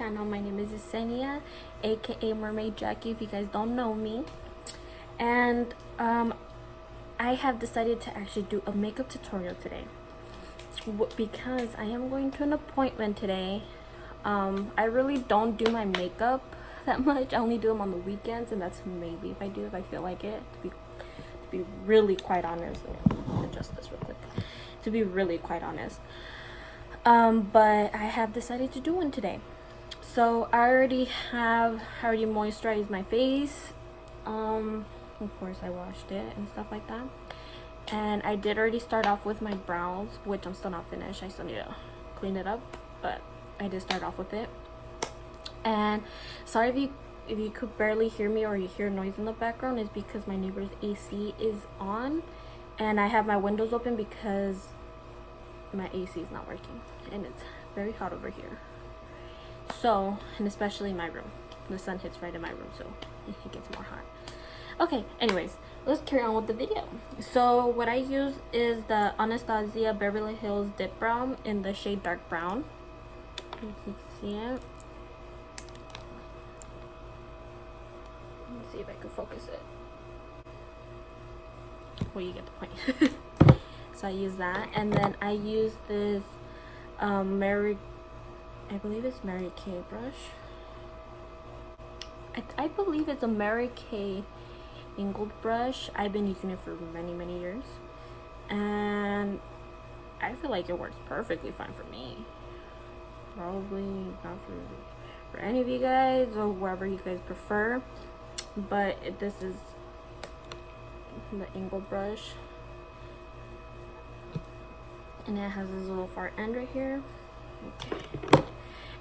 channel. My name is Yesenia, aka Mermaid Jackie, if you guys don't know me. And I have decided to actually do a makeup tutorial today because I am going to an appointment today. I really don't do my makeup that much. I only do them on the weekends, and that's maybe if I feel like it, to be really quite honest. Let me adjust this real quick. To be really quite honest, but I have decided to do one today. So I already moisturized my face. Of course I washed it and stuff like that, and I did already start off with my brows, which I'm still not finished. I still need to clean it up, but I did start off with it. And sorry if you could barely hear me or you hear noise in the background, is because my neighbor's AC is on and I have my windows open because my AC is not working and it's very hot over here. So, and especially in my room, the sun hits right in my room, so it gets more hot. Okay, anyways, let's carry on with the video. So what I use is the Anastasia Beverly Hills Dip Brown in the shade Dark Brown. You can see it. Let me see if I can focus it. Well, you get the point. So I use that, and then I use this I believe it's Mary Kay brush. I believe it's a Mary Kay angled brush. I've been using it for many years, and I feel like it works perfectly fine for me. Probably not for any of you guys or wherever you guys prefer, but this is the angled brush, and it has this little far end right here. Okay.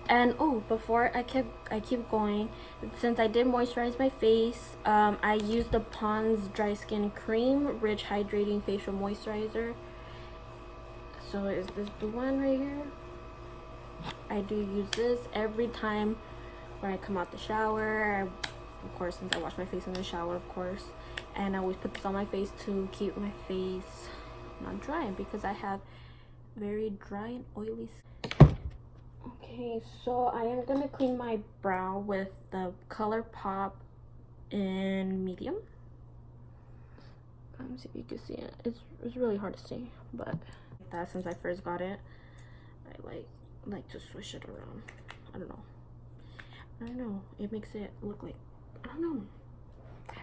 And oh, before I keep going, since I did moisturize my face, I used the Pond's Dry Skin Cream Rich Hydrating Facial Moisturizer. So is this the one right here? I do use this every time when I come out the shower. Of course, since I wash my face in the shower, of course, and I always put this on my face to keep my face not dry because I have very dry and oily skin. Okay, so I am gonna clean my brow with the ColourPop in medium. Let me see if you can see it. It's really hard to see, but that since I first got it, I like to swish it around. I don't know. It makes it look like, I don't know.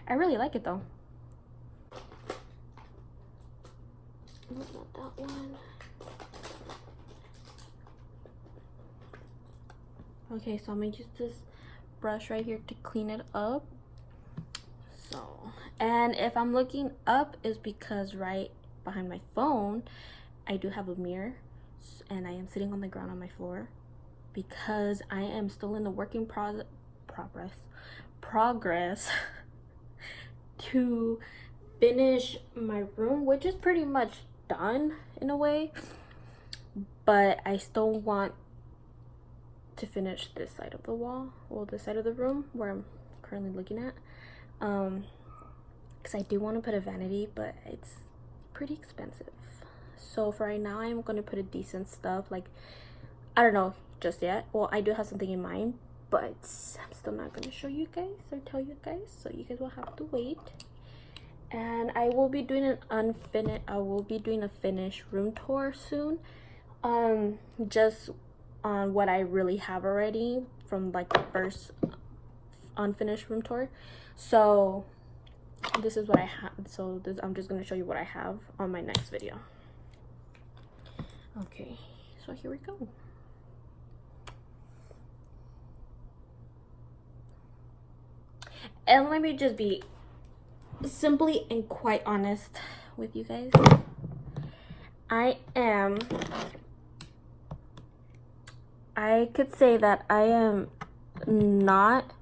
I really like it though. Not that one. Okay, so I'm gonna use this brush right here to clean it up. So, and if I'm looking up, is because right behind my phone I do have a mirror, and I am sitting on the ground on my floor because I am still in the working progress to finish my room, which is pretty much done in a way, but I still want to finish this side of the wall, well, this side of the room where I'm currently looking at, because I do want to put a vanity, but it's pretty expensive. So for right now, I'm going to put a decent stuff, like, I don't know just yet. Well, I do have something in mind, but I'm still not going to show you guys or tell you guys, so you guys will have to wait. And I will be doing a finished room tour soon, just on what I really have already from like the first unfinished room tour. So this is what I have. So I'm just going to show you what I have on my next video. Okay, so here we go. And let me just be simply and quite honest with you guys. I could say that I am not,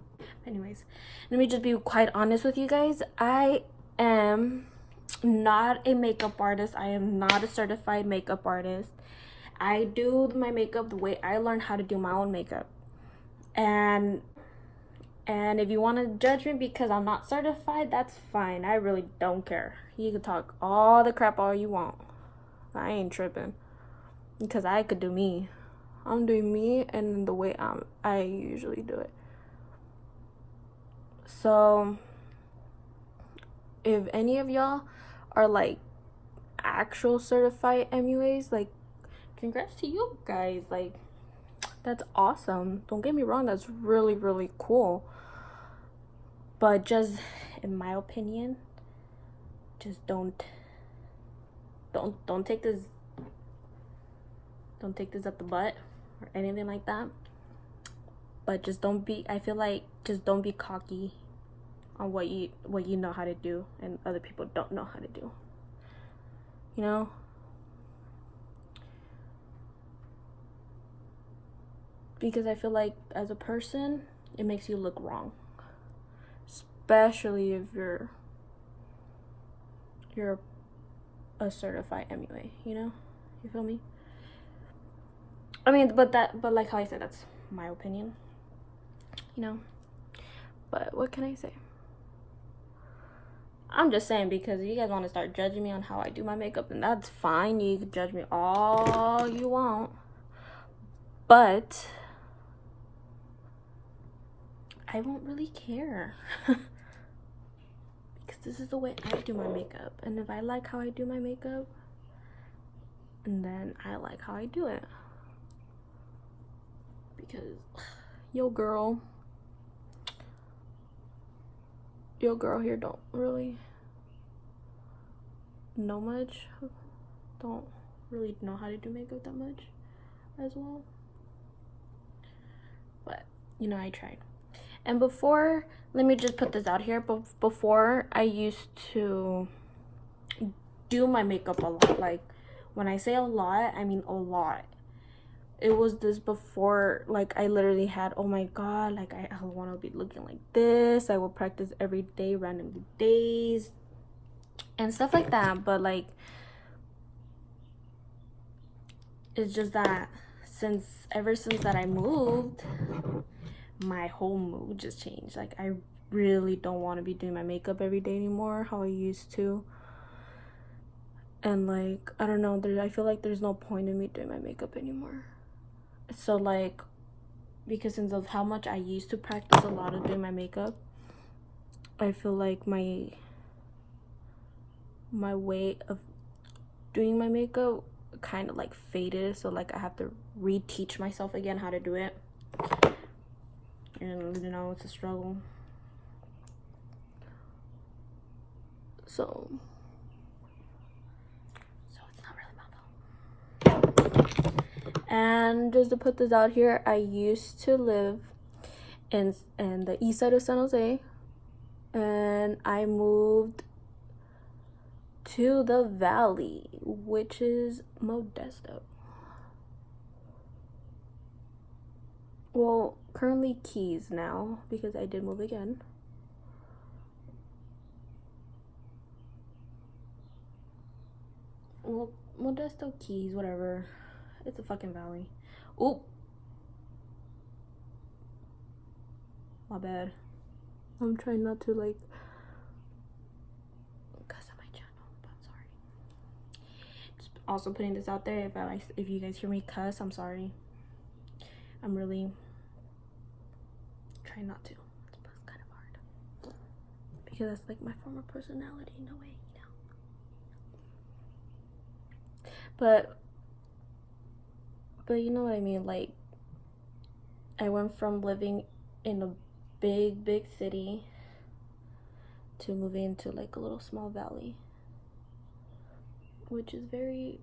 anyways, let me just be quite honest with you guys. I am not a makeup artist. I am not a certified makeup artist. I do my makeup the way I learned how to do my own makeup. And if you want to judge me because I'm not certified, that's fine. I really don't care. You can talk all the crap all you want. I ain't tripping because I could do me. I'm doing me and the way I usually do it. So if any of y'all are like actual certified MUAs, like congrats to you guys. Like that's awesome. Don't get me wrong, that's really, really cool. But just in my opinion, just don't take this up the butt or anything like that. But just don't be, I feel like just don't be cocky on what you know how to do and other people don't know how to do. You know? Because I feel like as a person, it makes you look wrong. Especially if you're a certified MUA, you know? You feel me? I mean, but like how I said, that's my opinion. You know? But what can I say? I'm just saying, because if you guys want to start judging me on how I do my makeup, then that's fine. You can judge me all you want. But I won't really care. Because this is the way I do my makeup. And if I like how I do my makeup, and then I like how I do it. Because your girl here don't really know much. Don't really know how to do makeup that much as well. But, you know, I tried. And before, let me just put this out here, but before I used to do my makeup a lot. Like, when I say a lot, I mean a lot. It was this before, like, I literally had, oh my god, like, I want to be looking like this. I will practice every day, random days, and stuff like that. But, like, it's just that ever since that I moved, my whole mood just changed. Like, I really don't want to be doing my makeup every day anymore, how I used to. And, like, I don't know, I feel like there's no point in me doing my makeup anymore. So, like, because since of how much I used to practice a lot of doing my makeup, I feel like my way of doing my makeup kind of like faded. So, like, I have to reteach myself again how to do it. And, you know, it's a struggle. So it's not really my fault. And just to put this out here, I used to live in the east side of San Jose, and I moved to the valley, which is Modesto. Well, currently Keys now, because I did move again. Well, Modesto, Keys, whatever. It's a fucking valley. Oop. My bad. I'm trying not to, like, cuss on my channel, but I'm sorry. Just also putting this out there, if you guys hear me cuss, I'm sorry. I'm really trying not to. It's kind of hard. Because that's, like, my former personality in a way, you know? But you know what I mean? Like, I went from living in a big city to moving to, like, a little small valley, which is very,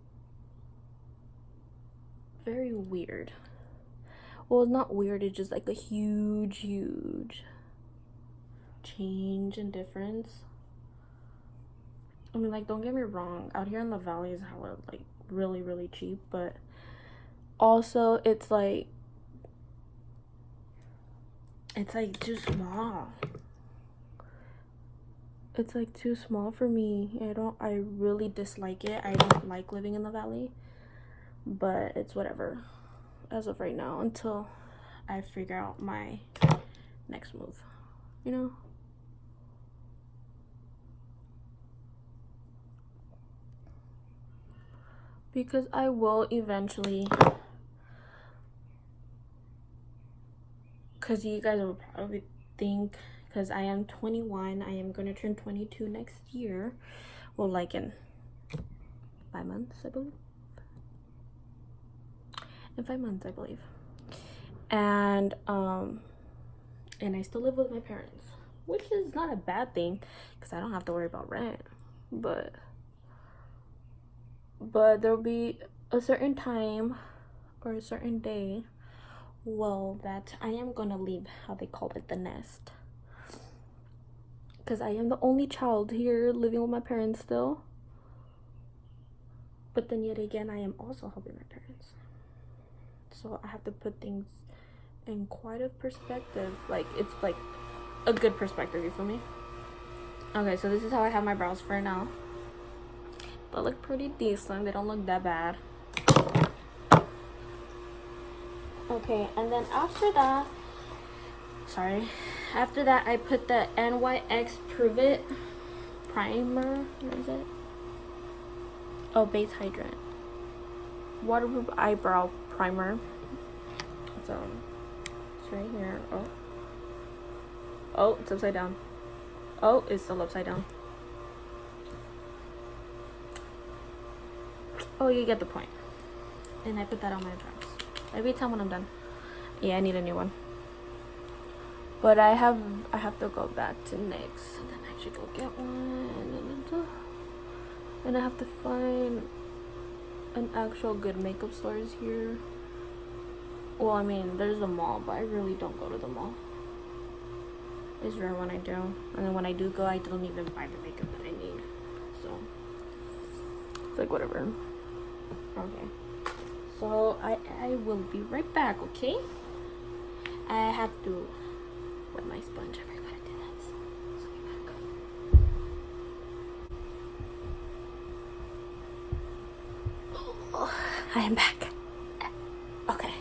very weird. Well, it's not weird, it's just like a huge change and difference. I mean, like, don't get me wrong, out here in the valley is hella, like, really cheap, but also it's like too small. It's like too small for me. I really dislike it. I don't like living in the valley, but it's whatever as of right now until I figure out my next move, you know? Because I will eventually because you guys will probably think, because I am 21, I am gonna turn 22 next year. Well, like in 5 months, I believe. In 5 months, I believe. And I still live with my parents, which is not a bad thing because I don't have to worry about rent. But there'll be a certain time or a certain day, well, that I am gonna leave, how they call it, the nest, because I am the only child here living with my parents still. But then yet again, I am also helping my parents, so I have to put things in quite a perspective. Like, it's like a good perspective, you feel me? Okay, so this is how I have my brows for now. They look pretty decent. They don't look that bad. Okay, and then after that, I put the NYX Prove It primer. What is it? Oh, base hydrant, waterproof eyebrow primer. So it's right here. Oh, it's upside down. Oh, it's still upside down. Oh, you get the point. And I put that on my brows every time when I'm done. Yeah, I need a new one. But I have to go back to NYX and then actually go get one. And I have to find an actual good makeup stores here. Well, I mean, there's a mall, but I really don't go to the mall. It's rare when I do. And then when I do go, I don't even buy the makeup that I need. So it's like whatever. Okay. So I will be right back, okay? I have to wet my sponge. I forgot to do that. So I'll be back. Oh, I am back. Okay.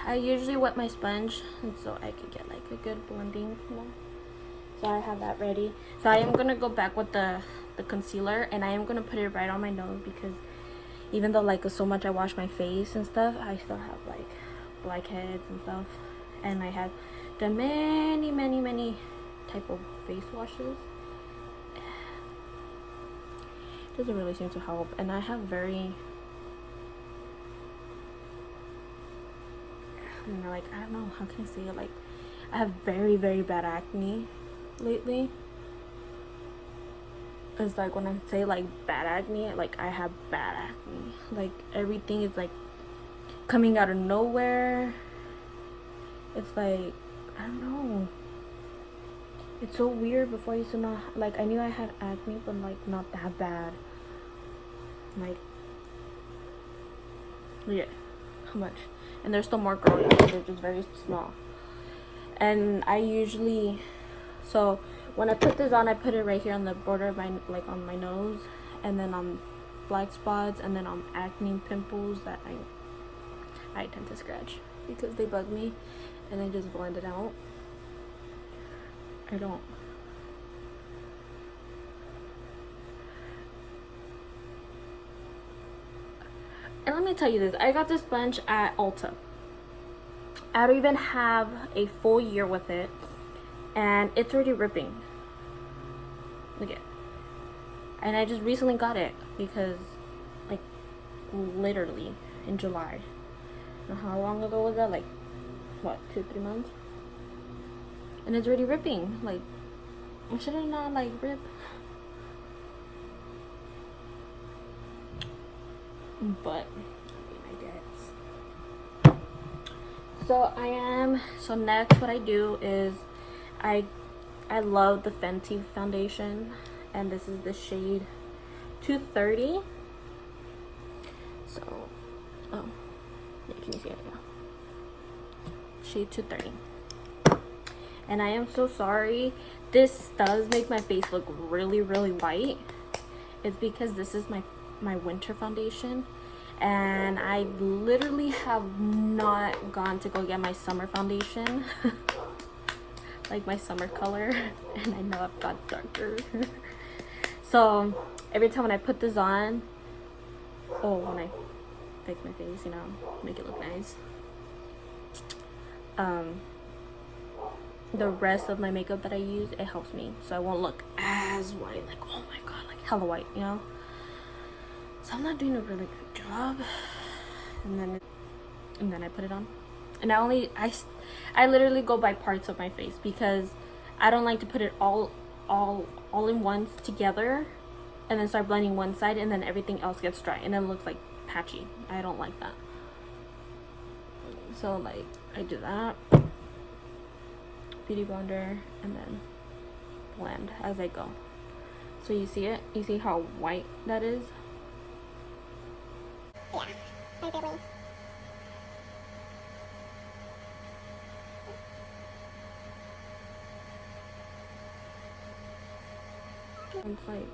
I usually wet my sponge and so I can get like a good blending, you know? So I have that ready. So I am gonna go back with the concealer, and I am gonna put it right on my nose because even though like so much I wash my face and stuff, I still have like blackheads and stuff, and I have done many type of face washes. It doesn't really seem to help, and I have very, like, I don't know how can I say it, like I have very bad acne lately. It's like when I say like bad acne, like I have bad acne. Like everything is like coming out of nowhere. It's like, I don't know. It's so weird. Before I used to not, like, I knew I had acne, but like not that bad. Like, yeah, how much? And there's still more growing. They're just very small. And I usually, so when I put this on, I put it right here on the border of my, like on my nose, and then on black spots, and then on acne pimples that I tend to scratch because they bug me, and I just blend it out. I don't. And let me tell you this, I got this sponge at Ulta. I don't even have a full year with it, and it's already ripping. Look at it. And I just recently got it because, like, literally in July. Now, how long ago was that? Like, what, 2-3 months? And it's already ripping. Like, should it not like rip? But I guess. So next what I do is I love the Fenty foundation, and this is the shade 230. So, oh, yeah, can you see it now? Shade 230. And I am so sorry, this does make my face look really white. It's because this is my winter foundation, and I literally have not gone to go get my summer foundation. Like my summer color, and I know I've got darker. So every time when I put this on, Oh, when I fix my face, you know, make it look nice. The rest of my makeup that I use, it helps me, so I won't look as white, like, oh my god, like hella white, you know. So I'm not doing a really good job. And then I put it on, and I literally go by parts of my face because I don't like to put it all in once together and then start blending one side and then everything else gets dry and then it looks like patchy. I don't like that. So like I do that, beauty blender, and then blend as I go. So you see it? You see how white that is? Yeah, I really. It's like,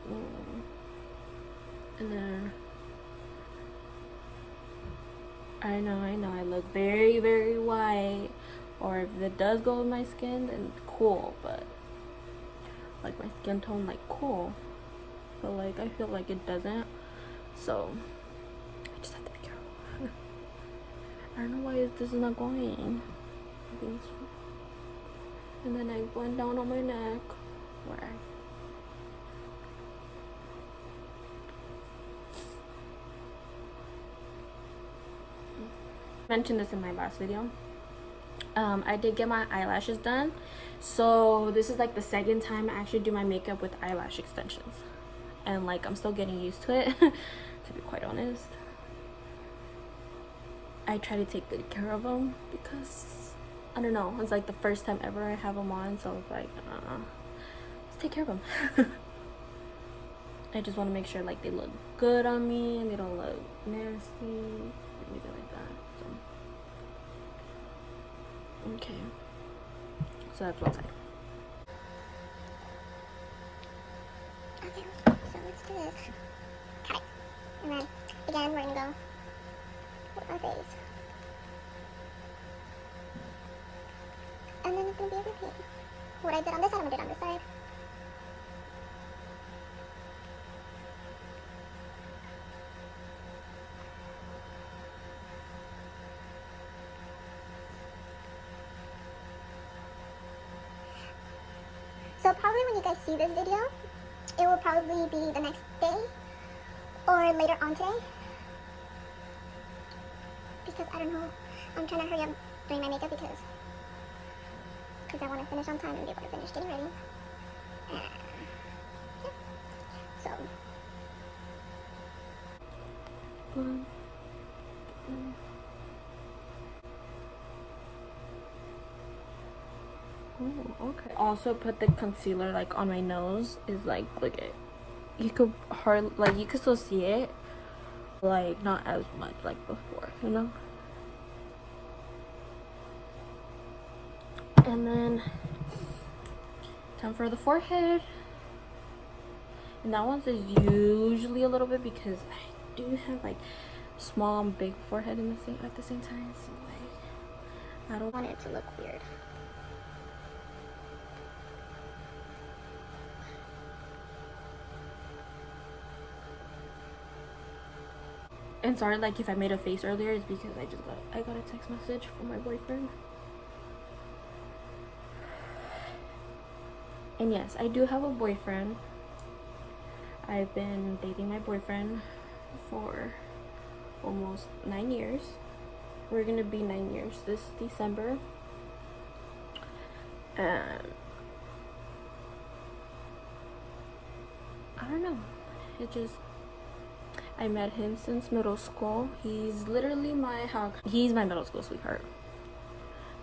and then I know I look very, very white, or if it does go with my skin, then cool, but like my skin tone, like cool, but like I feel like it doesn't, so I just have to be careful. I don't know why this is not going. And then I blend down on my neck where I mentioned this in my last video. I did get my eyelashes done, so this is like the second time I actually do my makeup with eyelash extensions, and like I'm still getting used to it. To be quite honest, I try to take good care of them because I don't know, it's like the first time ever I have them on, so it's like let's take care of them. I just want to make sure like they look good on me and they don't look nasty, anything like that. Okay, so that's one side. Okay, so let's do this. Cut it. And then, again, we're gonna go with our face. And then it's gonna be a repeat. What I did on this side, I'm gonna do it on this side. So probably when you guys see this video, it will probably be the next day or later on today. Because I don't know, I'm trying to hurry up doing my makeup because I want to finish on time and be able to finish getting ready. And, yeah. So. Oh, okay. Also put the concealer like on my nose. Is like, look at, you could you could still see it, like not as much like before, you know. And then time for the forehead, and that one's is usually a little bit because I do have like small and big forehead at the same time, so like I don't want it to look weird. And sorry, like if I made a face earlier, it's because I got a text message from my boyfriend. And yes, I do have a boyfriend. I've been dating my boyfriend for almost 9 years. We're gonna be 9 years this December. And I don't know, I met him since middle school. He's literally he's my middle school sweetheart.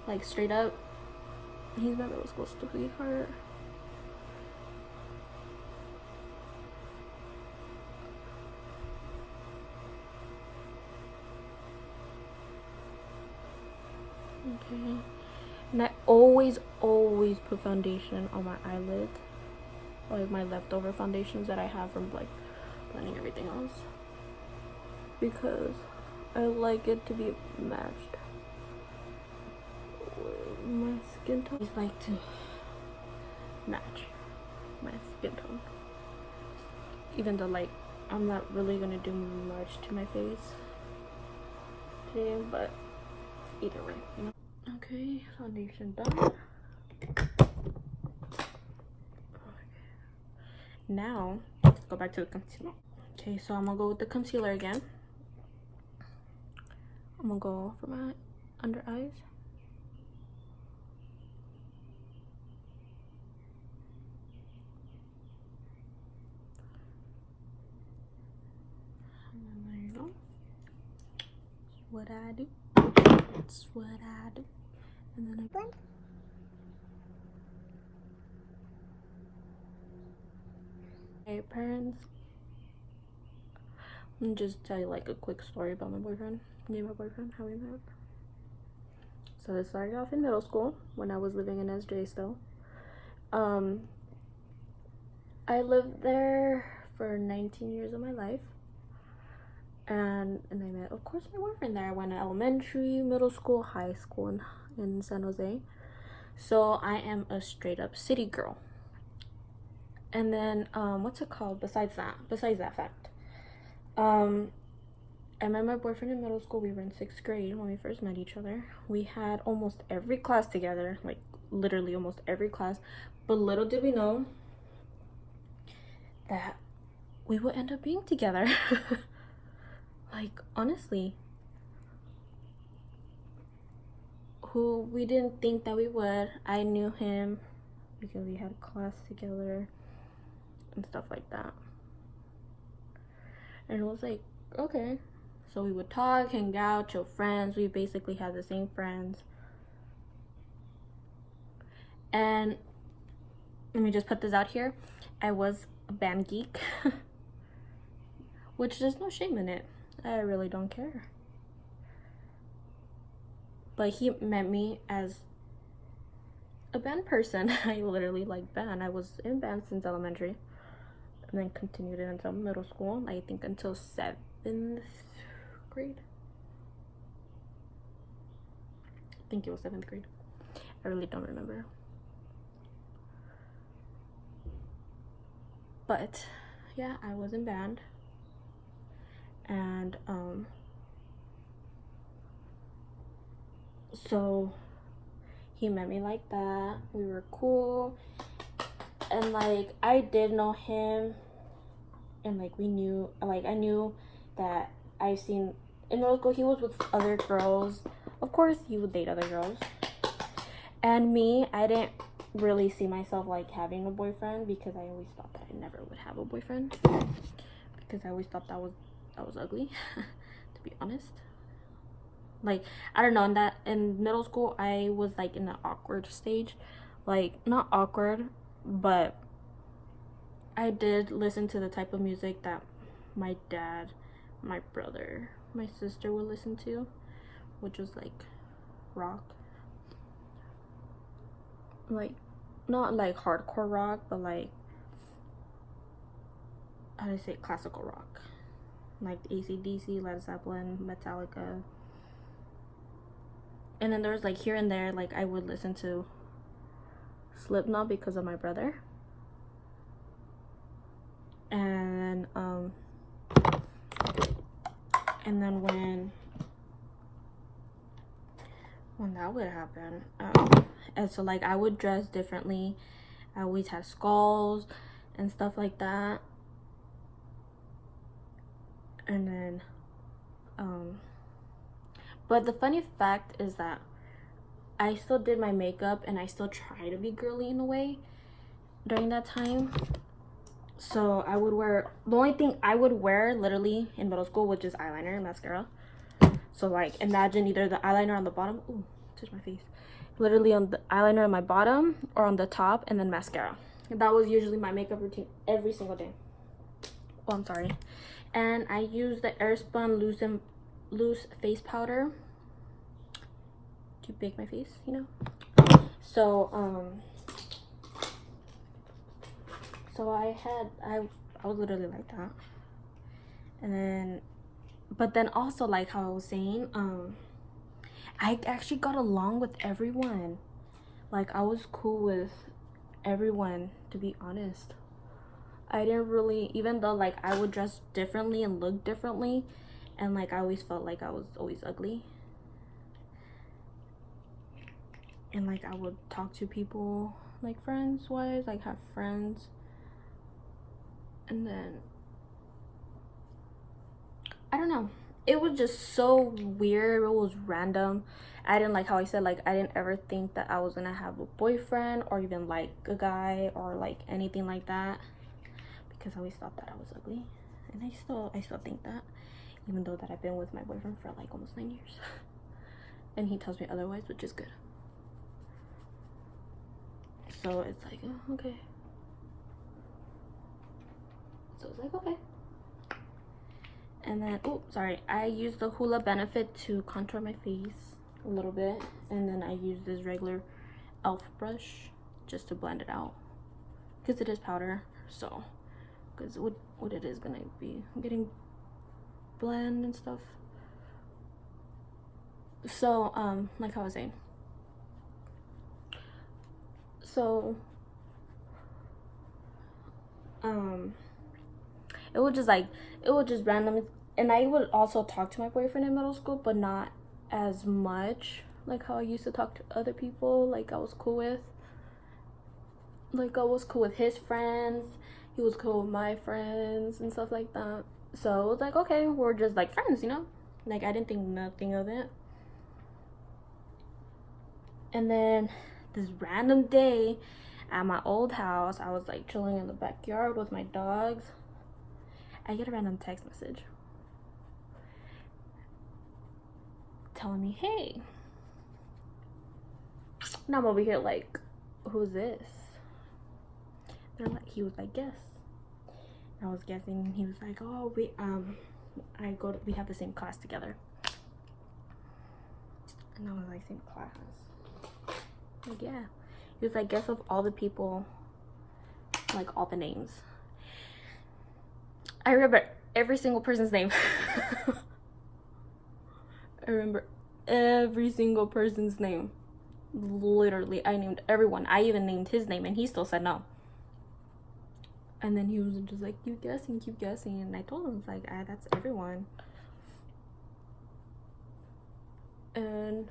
Like straight up, he's my middle school sweetheart. Okay. And I always put foundation on my eyelid, like my leftover foundations that I have from like blending everything else, because I like it to be matched with my skin tone. I like to match my skin tone, even though like I'm not really gonna do much to my face today, but either way, you know. Okay, foundation done. Now let's go back to the concealer. Okay, so I'm gonna go with the concealer again. I'm gonna go for my under eyes. And then there you go. That's what I do. That's what I do. And then I Blend. my parents. Let me just tell you like a quick story about my boyfriend. Me and my boyfriend, how we met. So this started off in middle school when I was living in SJ still. I lived there for 19 years of my life. And I met, of course, my boyfriend there. I went to elementary, middle school, high school in San Jose. So I am a straight up city girl. And then, what's it called besides that fact? I met my boyfriend in middle school. We were in 6th grade when we first met each other. We had almost every class together, like literally almost every class. But little did we know that we would end up being together. Like, honestly, who we didn't think that we would. I knew him because we had class together and stuff like that. And it was like, okay. So we would talk, hang out, chill friends. We basically had the same friends. And let me just put this out here. I was a band geek, which there's no shame in it. I really don't care. But he met me as a band person. I literally like band. I was in band since elementary. And then continued it until middle school. I think until 7th grade. I think it was 7th grade. I really don't remember. But yeah, I was in band. And so he met me like that. We were cool. And like I did know him, and like we knew, like I knew that I've seen in middle school he was with other girls. Of course he would date other girls. And me, I didn't really see myself like having a boyfriend because I always thought that I never would have a boyfriend. Because I always thought that was ugly, to be honest. Like, I don't know, in middle school I was like in the awkward stage. Like, not awkward, but I did listen to the type of music that my dad, my brother, my sister would listen to, which was like rock. Like, not like hardcore rock, but like, how do I say, classical rock. Like AC/DC, Led Zeppelin, Metallica. And then there was like here and there, like I would listen to Slipknot because of my brother. And then when that would happen, and so like I would dress differently. I always had skulls and stuff like that. And then but the funny fact is that I still did my makeup and I still try to be girly in a way during that time. So I would wear, the only thing I would wear literally in middle school was just eyeliner and mascara. So like imagine either the eyeliner on the bottom, ooh, touch my face, literally on the eyeliner on my bottom or on the top, and then mascara. And that was usually my makeup routine every single day. Oh, I'm sorry. And I use the Airspun loose face powder to bake my face, you know. So so I was literally like that. And then, but then also like how I was saying, I actually got along with everyone. Like I was cool with everyone, to be honest. I didn't really, even though like I would dress differently and look differently, and like I always felt like I was always ugly, and like I would talk to people like friends wise, like have friends, and then I don't know, it was just so weird. It was random. I didn't, like how I said, like I didn't ever think that I was gonna have a boyfriend or even like a guy or like anything like that, because I always thought that I was ugly, and I still think that, even though that I've been with my boyfriend for like almost 9 years and he tells me otherwise, which is good. So it's like, oh, okay. So it's like, okay. And then, oh sorry, I used the Hoola Benefit to contour my face a little bit, and then I used this regular elf brush just to blend it out, because it is powder, so because what it is gonna be getting blend and stuff. So like I was saying, so it would just random, and I would also talk to my boyfriend in middle school, but not as much like how I used to talk to other people. Like I was cool with his friends, he was cool with my friends and stuff like that. So it was like, okay, we're just like friends, you know, like I didn't think nothing of it. And then this random day at my old house, I was like chilling in the backyard with my dogs. I get a random text message telling me, hey. And I'm over here like, who's this? He was like, guess. I was guessing, and he was like, oh, we have the same class together. And I was like, same class? Like, yeah. He was like, guess of all the people, like all the names. I remember every single person's name. I remember every single person's name. Literally, I named everyone. I even named his name, and he still said no. And then he was just like, keep guessing. And I told him, like, that's everyone. And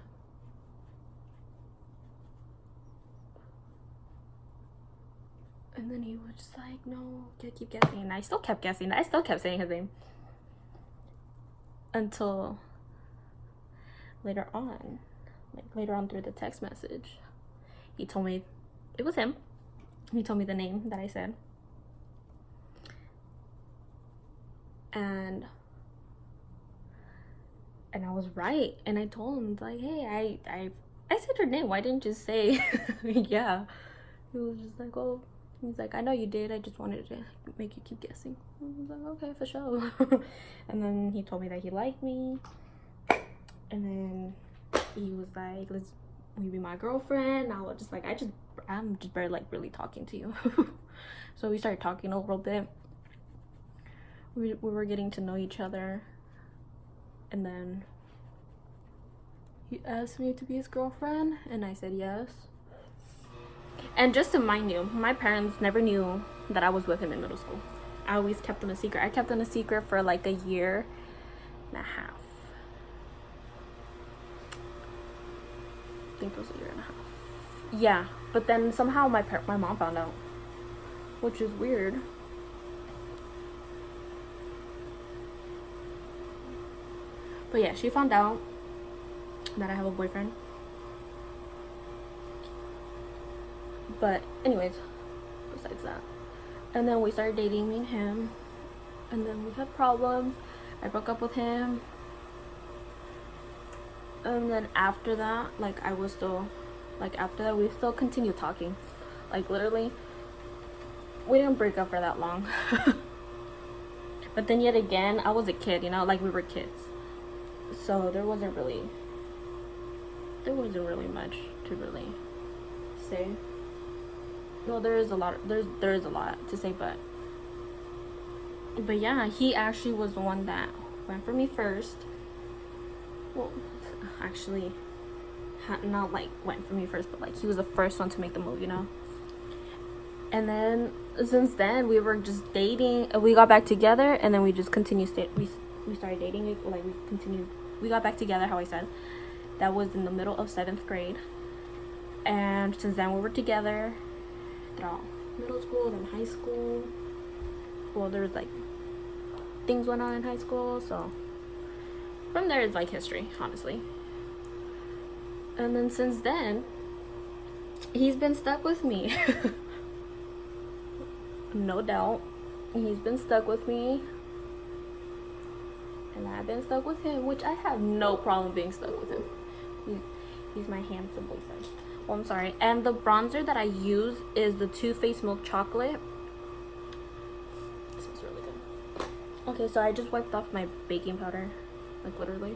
then he was just like, no, keep guessing. And I still kept guessing. I still kept saying his name. Until later on through the text message, he told me it was him. He told me the name that I said. And I was right. And I told him, like, hey, I said your name. Why didn't you say yeah? He was just like, oh. He's like, I know you did. I just wanted to make you keep guessing. I was like, okay, for sure. And then he told me that he liked me. And then he was like, will you be my girlfriend? I was just like, I'm just barely like really talking to you. So we started talking a little bit. We were getting to know each other. And then he asked me to be his girlfriend. And I said yes. And just to mind you, my parents never knew that I was with him in middle school. I always kept them a secret. I kept them a secret for like a year and a half. I think it was a year and a half. Yeah, but then somehow my mom found out, which is weird. But yeah, she found out that I have a boyfriend. But anyways, besides that, and then we started dating, me and him, and then we had problems. I broke up with him, and then after that, like I was still, like after that we still continued talking. Like literally, we didn't break up for that long. But then yet again, I was a kid, you know, like we were kids, so there wasn't really much to really say. Well, there is a lot to say, but yeah, he actually was the one that went for me first. Well, actually, not like went for me first, but like he was the first one to make the move, you know. And then since then we were just dating. We got back together, and then we just continued. We started dating. Like we continued. We got back together. How I said, that was in the middle of 7th grade. And since then we were together throughout middle school, then high school. Well, there was like things went on in high school, so from there it's like history, honestly. And then since then, he's been stuck with me. No doubt. He's been stuck with me. And I've been stuck with him, which I have no problem being stuck with him. He's my handsome boyfriend. Oh, I'm sorry. And the bronzer that I use is the Too Faced Milk Chocolate. This smells really good. Okay, so I just wiped off my baking powder, like literally.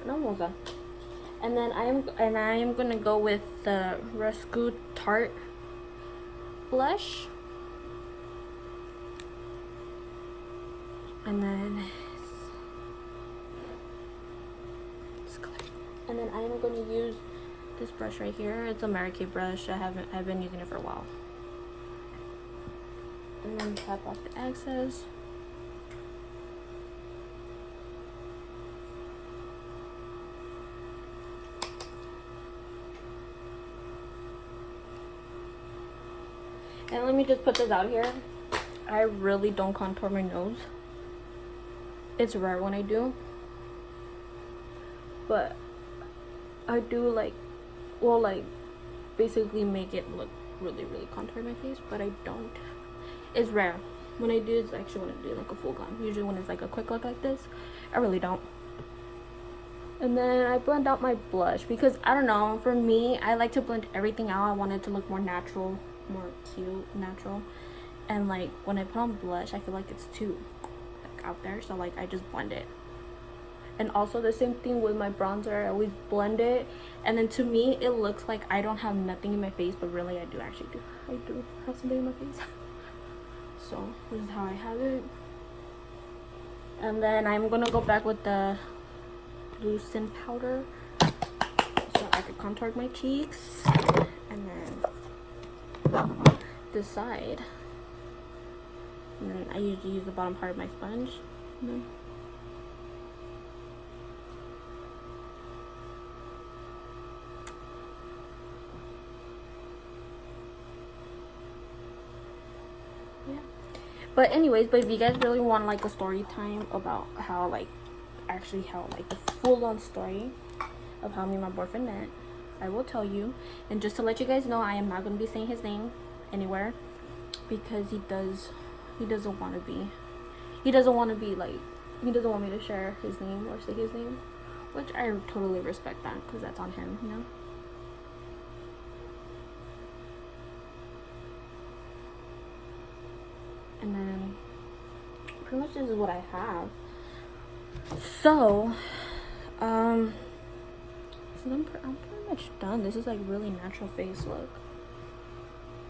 And I'm almost done. And then I am gonna go with the Rescue Tarte blush. And then I am going to use this brush right here. It's a Mary Kay brush. I've been using it for a while. And then tap off the excess. And let me just put this out here. I really don't contour my nose. It's rare when I do, but I do like basically make it look really contour my face, but I don't. It's rare. When I do, it's actually when I do like a full glam. Usually when it's like a quick look like this, I really don't. And then I blend out my blush because I don't know, for me, I like to blend everything out. I want it to look more natural, more cute, natural. And like when I put on blush, I feel like it's too out there, so like I just blend it. And also the same thing with my bronzer. I always blend it, and then to me it looks like I don't have nothing in my face, but really I do have something in my face. So this is how I have it. And then I'm gonna go back with the Lucent powder so I could contour my cheeks, and then this side. And then I usually use the bottom part of my sponge. Yeah. But anyways, if you guys really want like a story time about how like the full-on story of how me and my boyfriend met, I will tell you. And just to let you guys know, I am not going to be saying his name anywhere because he doesn't want me to share his name or say his name, which I totally respect that because that's on him, you know. And then pretty much this is what I have. So I'm pretty much done. This is like really natural face look.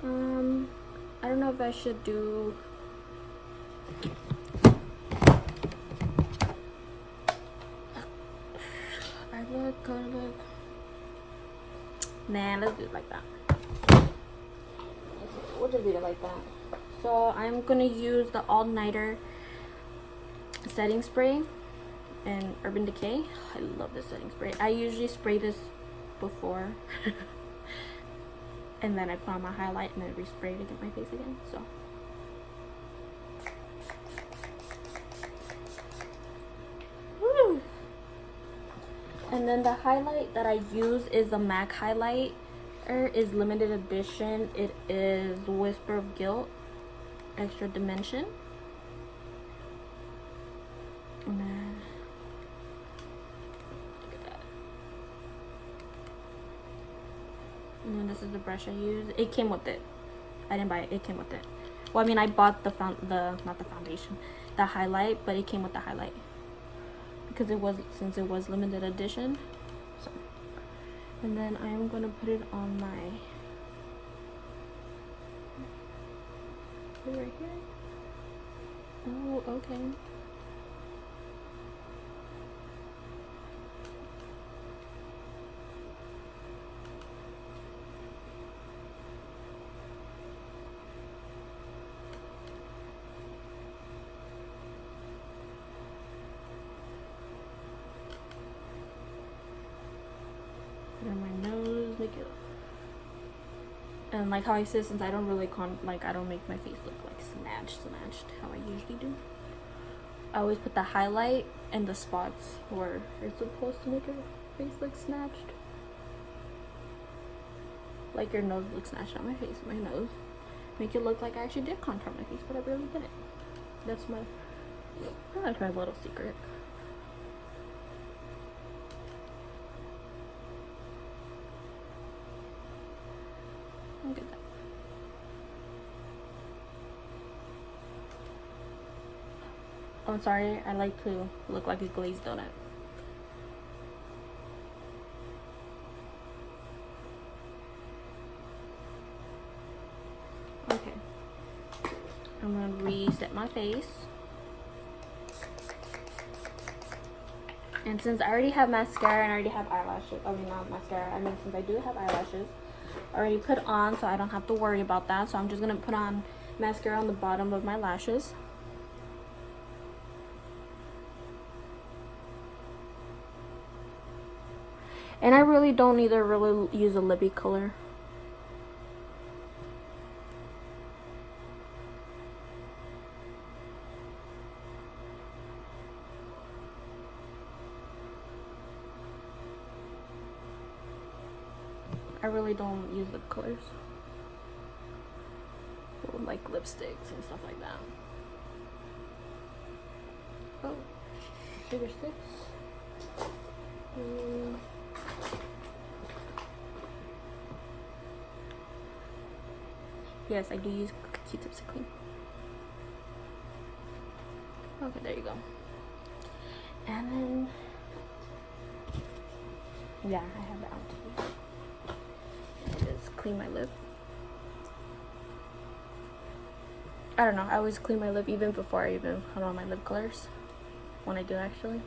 I don't know if I should do nah, let's do it like that. We'll just do it like that. So I'm gonna use the All Nighter setting spray in Urban Decay. I love this setting spray. I usually spray this before and then I put on my highlight and then respray it against my face again. So woo. And then the highlight that I use is the MAC highlighter. Is limited edition. It is Whisper of Guilt Extra Dimension. And then look at that. And then this is the brush I use. It came with it. I didn't buy it. It came with it. Well, I mean, I bought the highlight, but it came with the highlight because since it was limited edition. So, and then I am gonna put it on my right here. Oh, okay. And my nose, make it. And like how I said, since I don't really I don't make my face look like snatched how I usually do. I always put the highlight and the spots where it's supposed to make your face look snatched. Like your nose looks snatched on my face, my nose. Make it look like I actually did contour my face, but I really didn't. That's my little secret. Look at that. I'm sorry, I like to look like a glazed donut. Okay. I'm gonna reset my face. And since I already have mascara and I already have eyelashes, I mean not mascara, I mean since I do have eyelashes already put on, so I don't have to worry about that. So I'm just gonna put on mascara on the bottom of my lashes. And I really don't either really use a lippy color. I really don't use lip colors. Or like lipsticks and stuff like that. Oh, sugar sticks. Yes, I do use Q-tips to clean. Okay, there you go. And then, yeah, I have that on too. Just clean my lip. I don't know, I always clean my lip even before I even put on my lip colors. When I do, actually.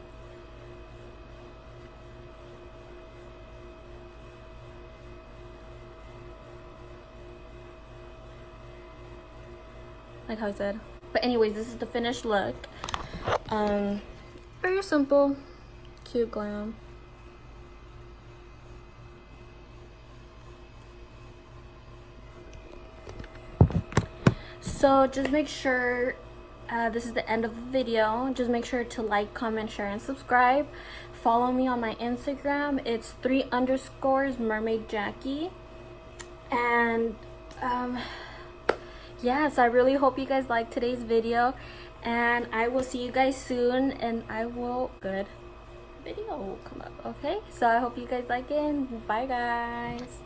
Like how I said. But anyways, this is the finished look. Very simple, cute glam. So just make sure, this is the end of the video. Just make sure to like, comment, share, and subscribe. Follow me on my Instagram. It's 3_ Mermaid Jackie. And yes, I really hope you guys liked today's video, and I will see you guys soon, and good video will come up. Okay, so I hope you guys like it, and bye guys.